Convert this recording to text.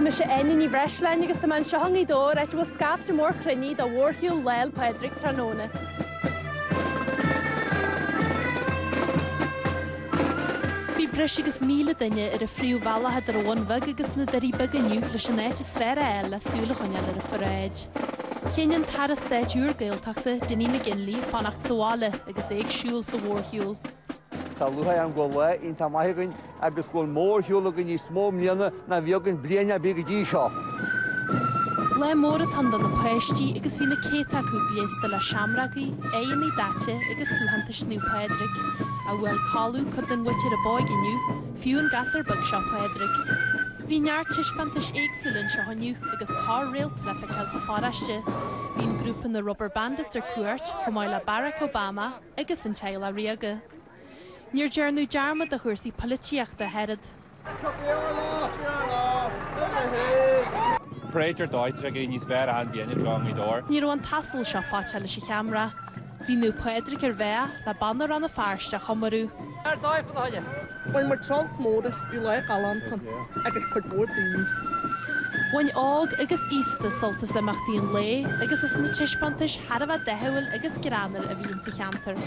me sé aine ní bhreislein agus tá man se hangaí dó reit bhfuil scafte mór chruinní do bhórthiúil leil Padraig Tráthnóna. Bhí breis agus míle duine ar a phríú bhealathe ar bhain bhag agus na darí beganiu leis an éite sféra eile súla chuine ar a forráid. Chéann tar a stéid úrgailteachta Denny McGinley fannacht sáile agus éagsúil sa bhórthiúil. Tá luha an go le on tá maithagainn agus go mór thiúlagan ní smó mlíana na bheogann bliana be go dtí seo. Le mór atá na páistí agus bhí na céta cúblias de le seamragaí, éon í dáte agus súhananta snú Padraig, a bhfuil cáú chud an witir a báiginiu, fiú an gasar bag seo Padraig. Bhí neart tiispantais éagsúlann se haniu agus cá réalt le feicil sa fáraiste. Bhín grúpan na Rubber Bandits ar cuairt chomáil le Barack Obama agus an teile riaga. Níor dearnú dearmad a chuirsaí polítíochta herad. Prater Deutsch a níos bhar an bíana dráí dór. Ní an tasal seo fáte leis cheamra. Bhí nó Padraig ar bheith le banar an na fearste chomarú. Ar dáid fan haile. Bhain mar Trump módas í le galantan agus chudbór dún. Bhain ág agus ísta soltas amachtaíon lé agus is na tiispantais Harbh deithil agus granar a bhíonn sa cheantar.